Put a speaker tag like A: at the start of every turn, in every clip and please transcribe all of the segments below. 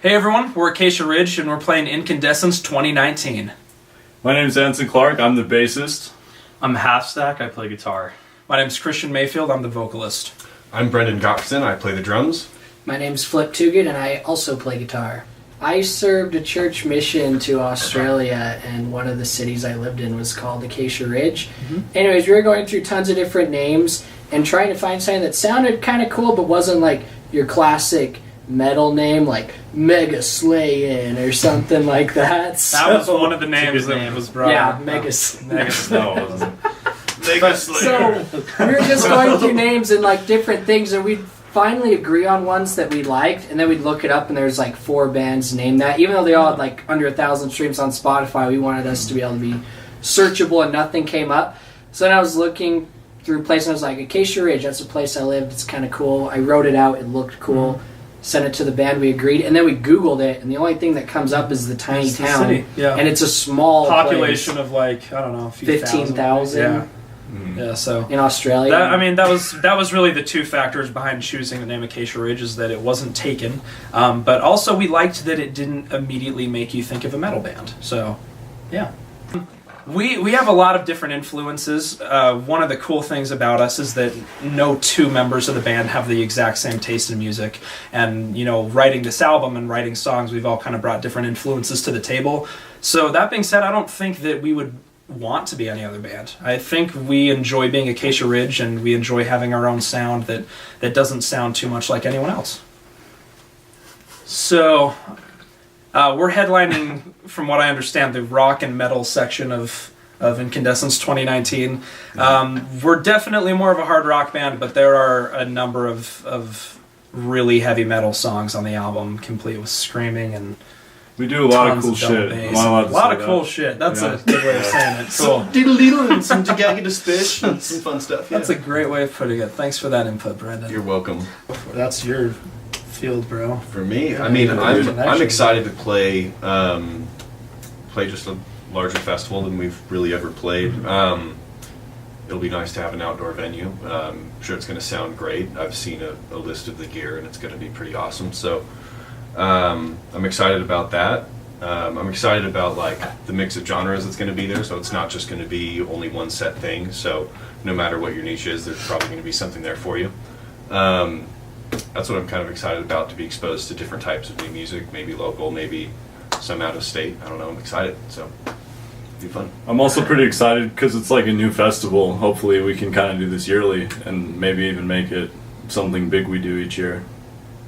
A: Hey everyone, we're Acacia Ridge and we're playing Incandescence 2019.
B: My name's Anson Clark, I'm the bassist.
C: I'm Halfstack, I play guitar.
A: My name's Christian Mayfield, I'm the vocalist.
D: I'm Brendan Goxon, I play the drums.
E: My name's Flip Tugget and I also play guitar. I served a church mission to Australia, and one of the cities I lived in was called Acacia Ridge. Anyways, we were going through tons of different names and trying to find something that sounded kind of cool but wasn't like your classic metal name like Mega Slayin' or something like that.
A: That was one of the names that was brought up.
E: Yeah, Mega Slayin'.
D: Mega Slayer.
E: So we were just going through names and like different things, and we'd finally agree on ones that we liked, and then we'd look it up, and there's like 4 bands named that. Even though they all had like under 1,000 streams on Spotify, we wanted us to be able to be searchable, and nothing came up. So then I was looking through places, and I was like, Acacia Ridge, that's a place I lived. It's kind of cool. I wrote it out. It looked cool. Sent it to the band. We agreed, and then we Googled it, and the only thing that comes up is the tiny
A: It's the
E: town.
A: city, yeah.
E: And it's a small
A: Population
E: place.
A: of like, I don't know, a few
E: 15,000.
A: Yeah. Yeah, so
E: In Australia.
A: that was really the 2 factors behind choosing the name Acacia Ridge, is that it wasn't taken, but also we liked that it didn't immediately make you think of a metal band. So, yeah. We have a lot of different influences. One of the cool things about us is that no 2 members of the band have the exact same taste in music. And, you know, writing this album and writing songs, we've all kind of brought different influences to the table. So that being said, I don't think that we would want to be any other band. I think we enjoy being Acacia Ridge, and we enjoy having our own sound that doesn't sound too much like anyone else. So... we're headlining, from what I understand, the rock and metal section of Incandescence 2019. We're definitely more of a hard rock band, but there are a number of really heavy metal songs on the album, complete with screaming and
B: We do a lot of
A: tons
B: cool
A: double
B: shit.
A: bass.
B: Am I allowed to
A: A lot
B: say
A: of
B: that?
A: cool shit. That's
B: Yeah.
A: a good way of saying it. Cool.
D: Some diddle-diddle and some to spish and some fun stuff. Yeah.
A: That's a great way of putting it. Thanks for that input, Brendan.
D: You're welcome.
A: That's your field, bro.
D: For me, I mean, I'm excited to play just a larger festival than we've really ever played. It'll be nice to have an outdoor venue. I'm sure it's going to sound great. I've seen a list of the gear, and it's going to be pretty awesome. So I'm excited about that. I'm excited about like the mix of genres that's going to be there. So it's not just going to be only one set thing. So no matter what your niche is, there's probably going to be something there for you. That's what I'm kind of excited about, to be exposed to different types of new music, maybe local, maybe some out of state. I don't know, I'm excited, so it'll be fun.
B: I'm also pretty excited because it's like a new festival. Hopefully we can kind of do this yearly and maybe even make it something big we do each year.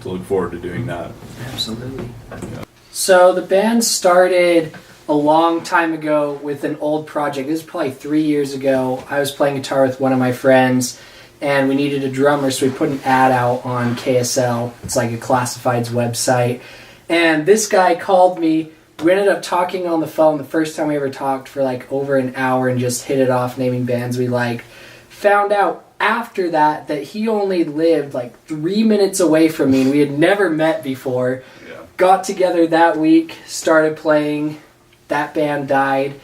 B: To look forward to doing that.
E: Absolutely.
B: Yeah.
E: So the band started a long time ago with an old project. This was probably 3 years ago. I was playing guitar with one of my friends, and we needed a drummer, so we put an ad out on KSL. It's like a classifieds website. And this guy called me. We ended up talking on the phone the first time we ever talked for like over an hour and just hit it off, naming bands we liked. Found out after that he only lived like 3 minutes away from me, and we had never met before.
D: Yeah.
E: Got together that week, started playing. That band died.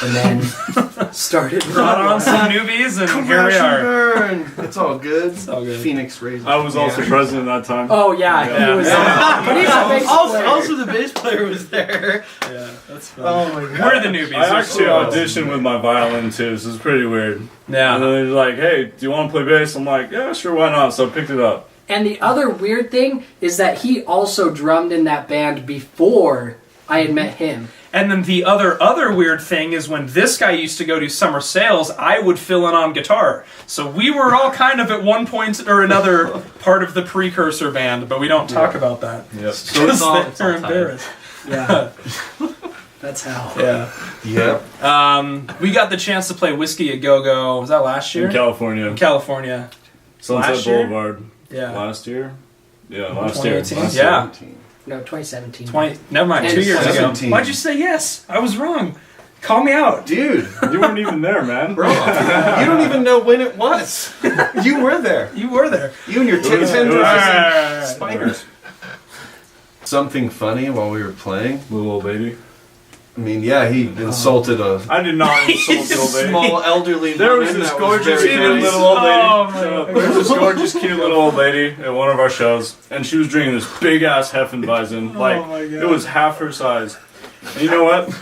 E: And then started
A: Brought on some newbies, and here we are.
D: Burn. It's all good.
A: It's all good.
D: Phoenix raised.
B: I was also present at that time.
E: Oh yeah,
A: Yeah.
E: he was.
A: Yeah.
E: But he's a bass player.
C: Also, the bass player was there.
A: Yeah, that's fun.
D: Oh my god.
A: We're the newbies.
B: I
A: There's
B: actually
A: 2 of us.
B: auditioned with my violin too, so it's pretty weird. And
A: Yeah.
B: then they're like, hey, do you want to play bass? I'm like, yeah, sure, why not? So I picked it up.
E: And the other weird thing is that he also drummed in that band before I had met him.
A: And then the other weird thing is when this guy used to go to summer sales, I would fill in on guitar. So we were all kind of at one point or another part of the precursor band, but we don't talk about that.
B: Yep.
C: So it's all
A: They're embarrassed.
E: Yeah. That's how.
A: Yeah.
D: Yeah.
A: We got the chance to play Whiskey a Go-Go. Was that last year?
B: In California.
A: California.
B: Sunset
A: Last year?
B: Boulevard.
A: Yeah.
B: Last year? Yeah, last year.
A: 2018? Yeah.
E: No, 2017.
A: 20. Never mind.
E: And
A: 2 years ago.
D: 17.
A: Why'd you say yes? I was wrong. Call me out.
D: Dude,
B: You weren't even there, man.
D: bro, you don't even know when it was. You were there.
A: You were there.
D: You and your
B: It was-
D: tits and
B: it was-
D: spiders. Something funny while we were playing.
B: Little old lady.
D: I mean, yeah, he insulted a
B: I did not insult the old lady.
D: small elderly
B: There was
D: woman
B: this
D: that
B: gorgeous,
D: very
B: cute
D: nice.
B: little old lady.
A: Oh, my
B: So,
A: God.
B: there was this gorgeous, cute little old lady at one of our shows, and she was drinking this big ass Hefeweizen. Like,
A: my God.
B: it was half her size. And you know what?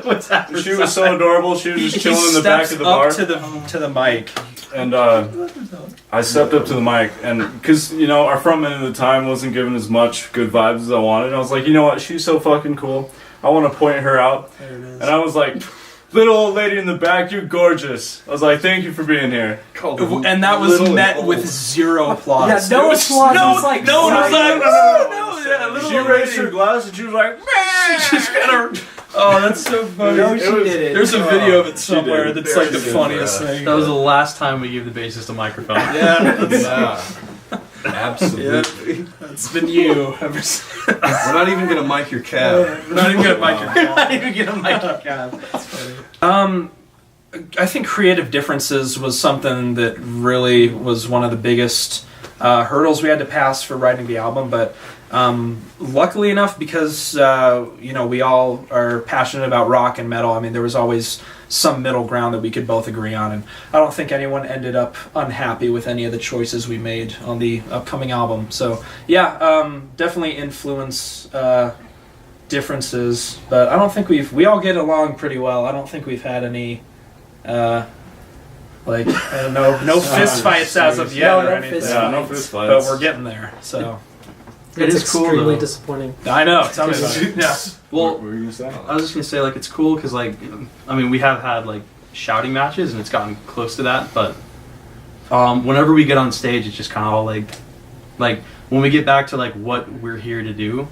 C: What's that?
B: She was so adorable. She was just chilling in the back of the bar.
A: to the mic.
B: And I stepped up to the mic, and because our frontman at the time wasn't giving as much good vibes as I wanted, I was like, you know what? She's so fucking cool. I want to point her out.
A: There it is.
B: And I was like, little old lady in the back, you're gorgeous. I was like, thank you for being here.
A: And that was met with zero applause.
E: Yeah, no
A: It was-
E: applause.
A: No,
E: It was like
A: no one was
E: silent.
A: like, no, yeah, little
B: She
A: old
B: raised
A: lady.
B: her glass and she was like,
A: She just kind of. Oh, that's so funny.
E: No, she
B: It was-
E: did it.
A: There's a video of it
B: She did.
A: somewhere that's
B: There
A: like the
B: she did,
A: funniest
B: yeah.
A: thing.
C: That was the last time we gave the bassist a microphone.
A: Yeah,
D: Yeah, absolutely.
A: it's been you ever since.
D: We're not even gonna mic your cab.
A: We're not even gonna mic your cab.
C: Not even get a microphone.
A: I think creative differences was something that really was one of the biggest hurdles we had to pass for writing the album. But luckily enough, because we all are passionate about rock and metal, I mean, there was always some middle ground that we could both agree on, and I don't think anyone ended up unhappy with any of the choices we made on the upcoming album. So yeah, definitely influence differences, but I don't think we all get along pretty well. I don't think we've had any I don't know, no fist fights as of yet
E: No,
A: or
E: no
A: anything.
E: fist
B: Yeah, no
E: fights.
B: fist fights.
A: But we're getting there. So
C: It
F: It's
C: is cool,
F: extremely
C: though.
F: disappointing.
A: I know. Tell me about it. Yeah.
C: Well,
B: what were you gonna say?
C: I was just gonna say, like, it's cool because, like, I mean, we have had like shouting matches and it's gotten close to that, but whenever we get on stage, it's just kind of all like when we get back to like what we're here to do,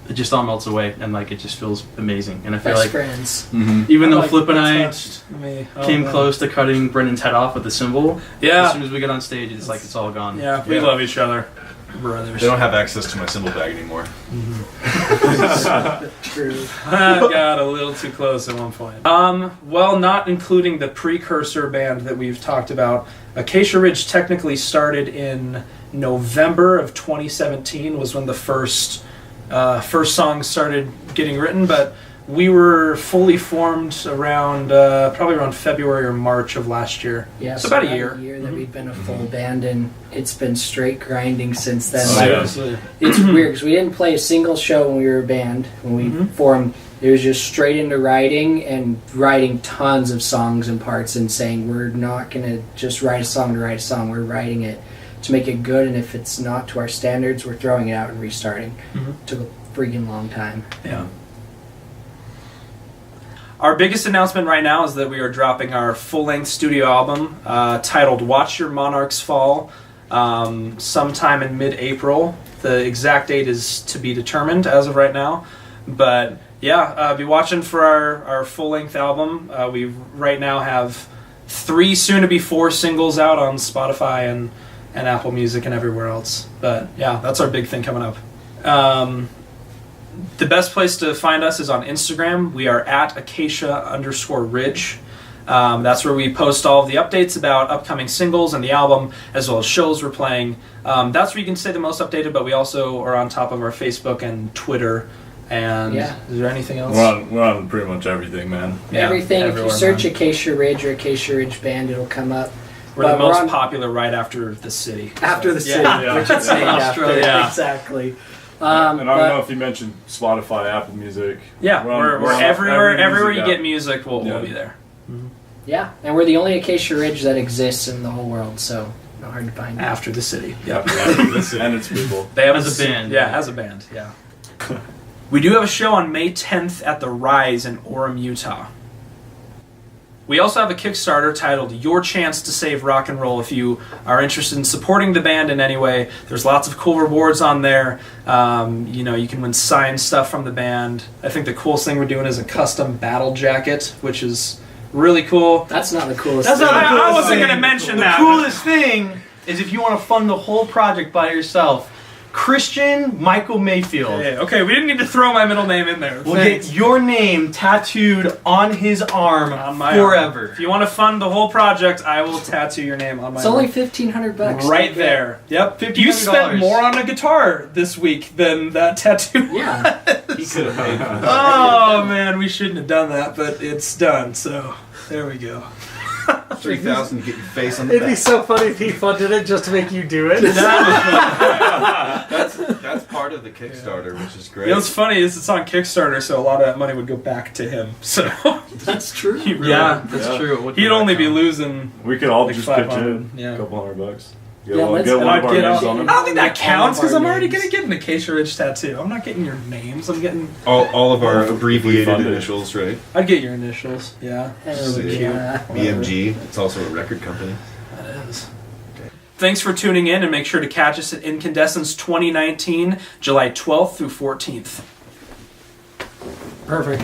C: it just all melts away and like it just feels amazing. And I feel
E: Best
C: like
E: friends.
C: even though
A: Like,
C: Flip and I
A: touched me. Oh,
C: came
A: man.
C: close to cutting Brendan's head off with the cymbal, as
A: Yeah.
C: soon as we get on stage, it's like it's all gone.
A: Yeah. We
D: Yeah.
A: love each other, brothers.
D: They don't have access to my cymbal bag anymore.
E: True.
A: I got a little too close at one point. Well, not including the precursor band that we've talked about. Acacia Ridge technically started in November of 2017 was when the first songs started getting written, but we were fully formed around probably around February or March of last year.
E: Yeah,
A: So about a year.
E: that we've been a full band, and it's been straight grinding since then.
B: Oh,
E: Like,
B: yeah.
E: it's weird because we didn't play a single show when we were a band. When we formed, it was just straight into writing and writing tons of songs and parts and saying we're not gonna just write a song to write a song. We're writing it to make it good, and if it's not to our standards, we're throwing it out and restarting. Took a freaking long time.
A: Yeah. Our biggest announcement right now is that we are dropping our full-length studio album titled Watch Your Monarchs Fall sometime in mid-April. The exact date is to be determined as of right now. But yeah, be watching for our full-length album. We right now have 3, soon to be 4 singles out on Spotify and Apple Music and everywhere else. But yeah, that's our big thing coming up. The best place to find us is on Instagram. We are at Acacia_Ridge. That's where we post all of the updates about upcoming singles and the album, as well as shows we're playing. That's where you can stay the most updated, but we also are on top of our Facebook and Twitter. And
E: Yeah.
A: is there anything else?
B: We're on pretty much everything, man.
A: Yeah,
E: Everything. If you
A: everywhere,
E: search
A: man.
E: Acacia Ridge or Acacia Ridge Band, it'll come up.
A: We're the
E: but we're
A: most
E: on-
A: popular right after the city.
E: After the
A: So,
E: city,
B: yeah.
E: which it's named after.
A: Yeah.
E: Exactly.
B: And I don't
E: but-
B: know if you mentioned Spotify, Apple Music.
A: Yeah,
B: We're
A: we're
B: on
A: everywhere.
B: every
A: Everywhere
B: music
A: you
B: app.
A: get music, we'll
B: Yeah.
A: be there.
E: Yeah, and we're the only Acacia Ridge that exists in the whole world, so not hard to find.
A: After the city. Yep.
B: And it's people.
A: They have
C: As a band.
A: Yeah, as a band, yeah. We do have a show on May 10th at the Rise in Orem, Utah. We also have a Kickstarter titled Your Chance to Save Rock and Roll. If you are interested in supporting the band in any way, there's lots of cool rewards on there. You can win signed stuff from the band. I think the coolest thing we're doing is a custom battle jacket, which is really cool.
E: That's not the coolest.
C: That's
E: thing.
C: not the
A: I
C: coolest
A: wasn't
C: thing.
A: going to mention
C: The
A: that.
C: coolest thing is if you want to fund the whole project by yourself, Christian Michael Mayfield.
A: Hey, okay, we didn't need to throw my middle name in there.
C: Will
A: Thanks.
C: get your name tattooed on his arm
A: On my
C: forever.
A: arm. If you want to fund the whole project, I will tattoo your name on my
E: It's
A: arm.
E: only $1,500.
A: Right there. Yep.
C: $1,500.
A: You spent more on a guitar this week than that tattoo.
E: Yeah.
D: He could have paid for that.
A: Oh man, we shouldn't have done that, but it's done. So there we go.
D: 3,000 to get your face on the
F: It'd be
D: back.
F: so funny if he funded it just to make you do it.
D: That's part of the Kickstarter, which is great.
A: You know what's funny is it's on Kickstarter, so a lot of that money would go back to him. So
E: That's true.
A: he really,
C: Yeah, that's
B: Yeah.
C: true. What
A: he'd
C: did
A: only
C: that
A: be
C: count?
A: losing.
B: We could all
A: Like
B: just
A: 500,
B: pitch in
A: yeah.
B: a couple $100.
E: Yeah,
B: Get,
E: let's-
B: get
A: And
B: one
A: I'd
B: of our
A: get
B: names
A: all,
B: on
A: I
B: it.
A: don't think that counts because I'm already
E: names.
A: gonna get an Acacia Ridge tattoo. I'm not getting your names. I'm getting.
D: All of our
B: Well, if we
D: abbreviated
B: fund it.
D: initials, right?
A: I'd get your initials. Yeah,
E: Hell
D: See.
E: yeah.
D: BMG. It's also a record company.
A: that is. Thanks for tuning in, and make sure to catch us at Incandescence 2019, July 12th through 14th.
E: Perfect.